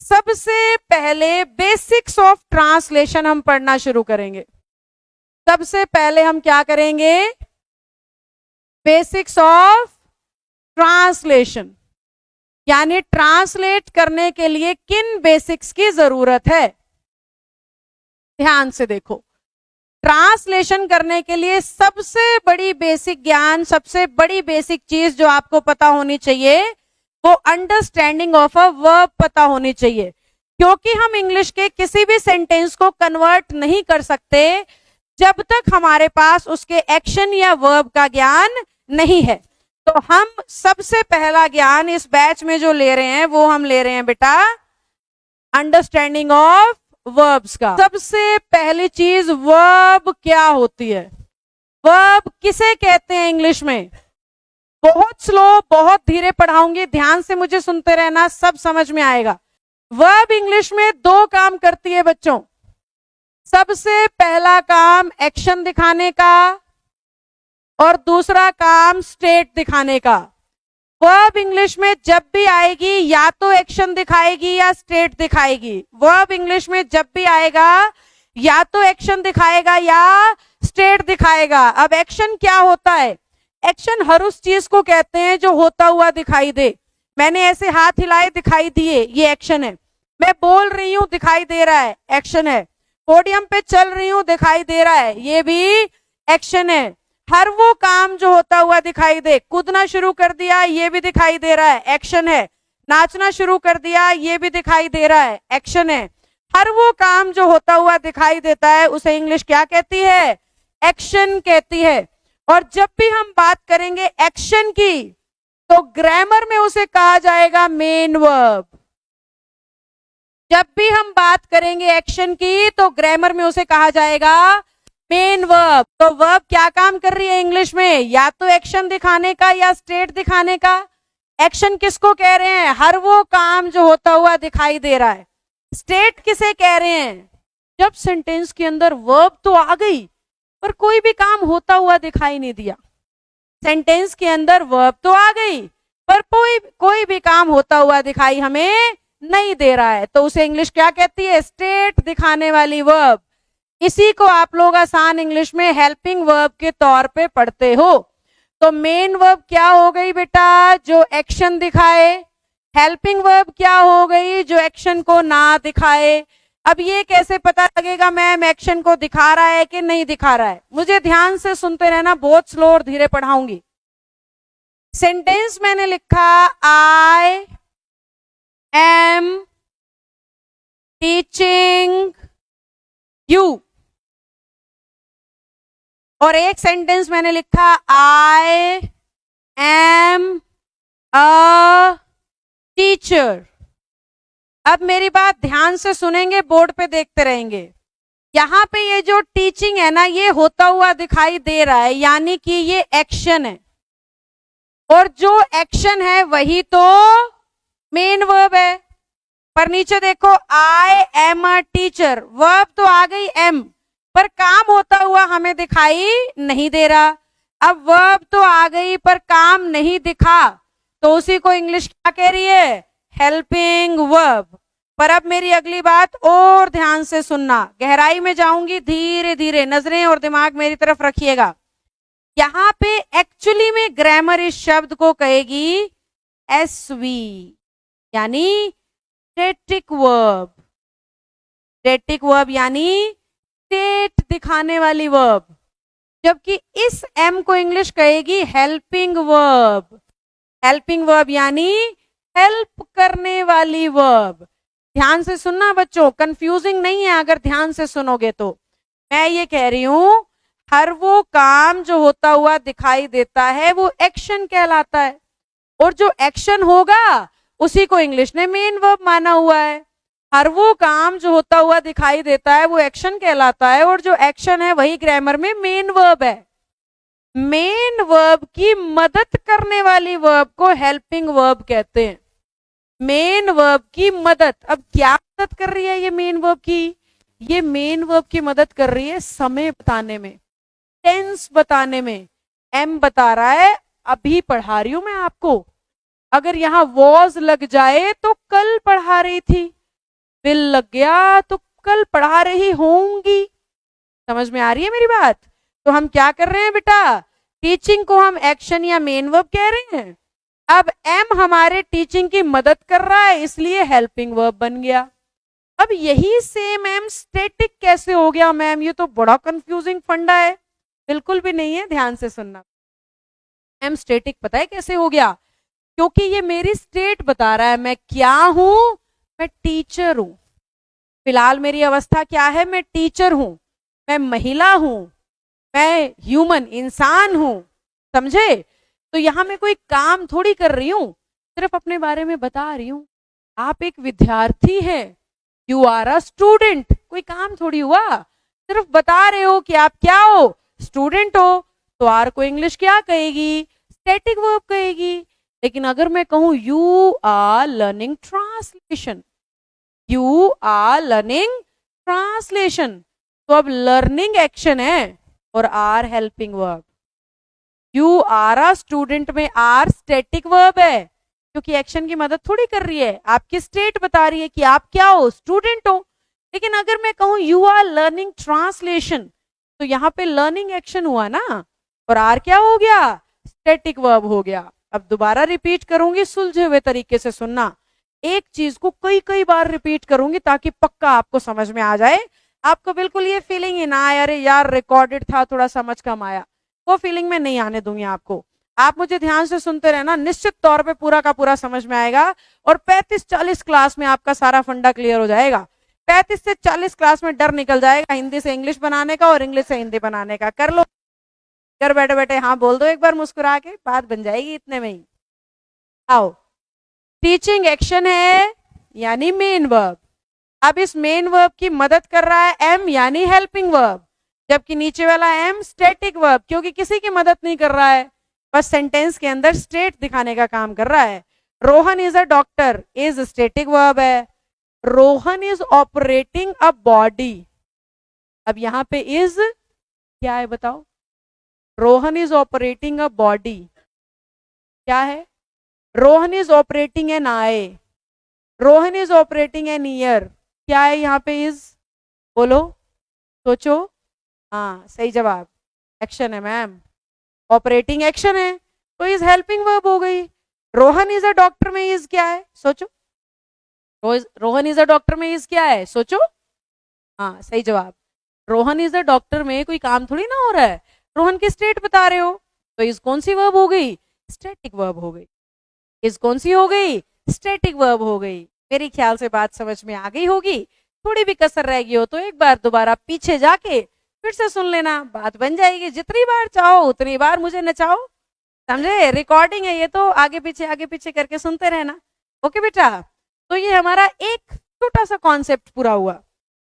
सबसे पहले basics of translation हम पढ़ना शुरू करेंगे। सबसे पहले हम क्या करेंगे? बेसिक्स ऑफ ट्रांसलेशन, यानी ट्रांसलेट करने के लिए किन बेसिक्स की जरूरत है। ध्यान से देखो, ट्रांसलेशन करने के लिए सबसे बड़ी बेसिक ज्ञान, सबसे बड़ी बेसिक चीज जो आपको पता होनी चाहिए वो अंडरस्टैंडिंग ऑफ अ वर्ब पता होनी चाहिए, क्योंकि हम इंग्लिश के किसी भी सेंटेंस को कन्वर्ट नहीं कर सकते जब तक हमारे पास उसके एक्शन या वर्ब का ज्ञान नहीं है। तो हम सबसे पहला ज्ञान इस बैच में जो ले रहे हैं वो हम ले रहे हैं बेटा अंडरस्टैंडिंग ऑफ वर्ब्स का। सबसे पहली चीज, वर्ब क्या होती है? वर्ब किसे कहते हैं इंग्लिश में? बहुत स्लो, बहुत धीरे पढ़ाऊंगी, ध्यान से मुझे सुनते रहना, सब समझ में आएगा। वर्ब इंग्लिश में दो काम करती है बच्चों। सबसे पहला काम एक्शन दिखाने का और दूसरा काम स्टेट दिखाने का। वर्ब इंग्लिश में जब भी आएगी या तो एक्शन दिखाएगी या स्टेट दिखाएगी। वर्ब इंग्लिश में जब भी आएगा या तो एक्शन दिखाएगा या स्टेट दिखाएगा। अब एक्शन क्या होता है? एक्शन हर उस चीज को कहते हैं जो होता हुआ दिखाई दे। मैंने ऐसे हाथ हिलाए दिखाई दिए, ये एक्शन है। मैं बोल रही हूं दिखाई दे रहा है, एक्शन है। पोडियम पे चल रही हूं दिखाई दे रहा है, ये भी एक्शन है। हर वो काम जो होता हुआ दिखाई दे, कूदना शुरू कर दिया ये भी दिखाई दे रहा है, एक्शन है। नाचना शुरू कर दिया ये भी दिखाई दे रहा है, एक्शन है। हर वो काम जो होता हुआ दिखाई देता है उसे इंग्लिश क्या कहती है? एक्शन कहती है। और जब भी हम बात करेंगे एक्शन की तो ग्रामर में उसे कहा जाएगा मेन वर्ब। जब भी हम बात करेंगे एक्शन की तो ग्रामर में उसे कहा जाएगा मेन वर्ब। तो वर्ब क्या काम कर रही है इंग्लिश में? या तो एक्शन दिखाने का या स्टेट दिखाने का। एक्शन किसको कह रहे हैं? हर वो काम जो होता हुआ दिखाई दे रहा है। स्टेट किसे कह रहे हैं? जब सेंटेंस के अंदर वर्ब तो आ गई पर कोई भी काम होता हुआ दिखाई नहीं दिया। सेंटेंस के अंदर वर्ब तो आ गई पर कोई भी काम होता हुआ दिखाई हमें नहीं दे रहा है, तो उसे इंग्लिश क्या कहती है? स्टेट दिखाने वाली वर्ब। इसी को आप लोग आसान इंग्लिश में हेल्पिंग वर्ब के तौर पे पढ़ते हो। तो मेन वर्ब क्या हो गई बेटा? जो एक्शन दिखाए। हेल्पिंग वर्ब क्या हो गई? जो एक्शन को ना दिखाए। अब ये कैसे पता लगेगा मैम एक्शन को दिखा रहा है कि नहीं दिखा रहा है? मुझे ध्यान से सुनते रहना, बहुत स्लो और धीरे पढ़ाऊंगी। सेंटेंस मैंने लिखा आई एम टीचिंग यू, और एक सेंटेंस मैंने लिखा आई एम अ टीचर। अब मेरी बात ध्यान से सुनेंगे, बोर्ड पे देखते रहेंगे। यहां पे ये जो टीचिंग है ना, ये होता हुआ दिखाई दे रहा है, यानी कि ये एक्शन है, और जो एक्शन है वही तो मेन वर्ब है। पर नीचे देखो I am a teacher, verb तो आ गई एम, पर काम होता हुआ हमें दिखाई नहीं दे रहा। अब वर्ब तो आ गई पर काम नहीं दिखा, तो उसी को इंग्लिश क्या कह रही है? Helping verb. पर अब मेरी अगली बात और ध्यान से सुनना, गहराई में जाऊंगी, धीरे धीरे नजरें और दिमाग मेरी तरफ रखिएगा। यहां पे एक्चुअली में ग्रामर इस शब्द को कहेगी एसवी, यानी स्टैटिक वर्ब। स्टैटिक वर्ब यानी स्टेट दिखाने वाली वर्ब, जबकि इस एम को इंग्लिश कहेगी हेल्पिंग वर्ब। हेल्पिंग वर्ब यानी हेल्प करने वाली वर्ब। ध्यान से सुनना बच्चों, कंफ्यूजिंग नहीं है अगर ध्यान से सुनोगे तो। मैं ये कह रही हूं हर वो काम जो होता हुआ दिखाई देता है वो एक्शन कहलाता है, और जो एक्शन होगा उसी को इंग्लिश ने मेन वर्ब माना हुआ है। हर वो काम जो होता हुआ दिखाई देता है वो एक्शन कहलाता है, और जो एक्शन है वही ग्रामर में मेन वर्ब है। मेन वर्ब की मदद करने वाली वर्ब को हेल्पिंग वर्ब कहते हैं। मेन वर्ब की मदद, अब क्या मदद कर रही है ये मेन वर्ब की? ये मेन वर्ब की मदद कर रही है समय बताने में, टेंस बताने में। एम बता रहा है अभी पढ़ा रही हूं मैं आपको, अगर यहां वॉज लग जाए तो कल पढ़ा रही थी, बिल लग गया तो कल पढ़ा रही होंगी। समझ में आ रही है मेरी बात? तो हम क्या कर रहे हैं बेटा, टीचिंग को हम एक्शन या मेन वर्ब कह रहे हैं। अब एम हमारे टीचिंग की मदद कर रहा है, इसलिए हेल्पिंग वर्ब बन गया। अब यही सेम एम स्टैटिक कैसे हो गया मैम? ये तो बड़ा कंफ्यूजिंग फंडा है। बिल्कुल भी नहीं है, ध्यान से सुनना। एम स्टैटिक पता है कैसे हो गया? क्योंकि ये मेरी स्टेट बता रहा है, मैं क्या हूं, मैं टीचर हूं। फिलहाल मेरी अवस्था क्या है, मैं टीचर हूं, मैं महिला हूं, मैं ह्यूमन इंसान हूं। समझे? तो यहां मैं कोई काम थोड़ी कर रही हूं, सिर्फ अपने बारे में बता रही हूं। आप एक विद्यार्थी हैं, यू आर अ स्टूडेंट, कोई काम थोड़ी हुआ, सिर्फ बता रहे हो कि आप क्या हो, स्टूडेंट हो। तो आर को इंग्लिश क्या कहेगी? स्टैटिक वर्ब कहेगी। लेकिन अगर मैं कहूं you are learning translation, you are learning translation, तो अब लर्निंग एक्शन है और are helping verb. You are a student में आर स्टैटिक वर्ब है, क्योंकि एक्शन की मदद थोड़ी कर रही है, आपकी स्टेट बता रही है कि आप क्या हो, स्टूडेंट हो। लेकिन अगर मैं कहूं यू आर लर्निंग ट्रांसलेशन, तो यहां पे लर्निंग एक्शन हुआ ना, और आर क्या हो गया? स्टैटिक वर्ब हो गया। अब दोबारा रिपीट करूंगी, सुलझे हुए तरीके से सुनना। एक चीज को कई कई बार रिपीट करूंगी ताकि पक्का आपको समझ में आ जाए। आपको बिल्कुल ये फीलिंग ही ना आए अरे यार रिकॉर्डेड था थोड़ा समझ कम आया, वो फीलिंग में नहीं आने दूंगी आपको। आप मुझे ध्यान से सुनते रहना, निश्चित तौर पे पूरा का पूरा समझ में आएगा और 35-40 क्लास में आपका सारा फंडा क्लियर हो जाएगा। 35 से 40 क्लास में डर निकल जाएगा हिंदी से इंग्लिश बनाने का और इंग्लिश से हिंदी बनाने का। कर लो, घर बैठे बैठे हाँ बोल दो एक बार मुस्कुरा के, बात बन जाएगी इतने में ही। आओ, टीचिंग एक्शन है यानी मेन वर्ब। अब इस मेन वर्ब की मदद कर रहा है एम यानी हेल्पिंग वर्ब, जबकि नीचे वाला एम स्टैटिक वर्ब, क्योंकि किसी की मदद नहीं कर रहा है, बस सेंटेंस के अंदर स्टेट दिखाने का काम कर रहा है। Rohan is a doctor is static verb है। Rohan is operating a body, अब यहां पे इज क्या है बताओ? Rohan is operating a body क्या है? Rohan is operating an eye, Rohan is operating an ear, क्या है यहाँ पे इज? बोलो, सोचो। हाँ सही जवाब, एक्शन है मैम, ऑपरेटिंग एक्शन है, तो इज हेल्पिंग वर्ब हो गई। रोहन इज अ डॉक्टर में इज क्या है? सोचो, रोहन इज अ डॉक्टर में इज क्या है? सोचो। हाँ सही जवाब, रोहन इज अ डॉक्टर में कोई काम थोड़ी ना हो रहा है, रोहन की स्टेट बता रहे हो, तो इज कौन सी वर्ब हो गई? स्टैटिक वर्ब हो गई। इज कौन सी हो गई? स्टैटिक वर्ब हो गई। मेरे ख्याल से बात समझ में आ गई होगी। थोड़ी भी कसर रह गई हो तो एक बार दोबारा पीछे जाके फिर से सुन लेना, बात बन जाएगी। जितनी बार चाहो उतनी बार मुझे नचाओ, समझे? रिकॉर्डिंग है ये, तो आगे पीछे करके सुनते रहना। ओके बेटा, तो ये हमारा एक छोटा सा कॉन्सेप्ट पूरा हुआ।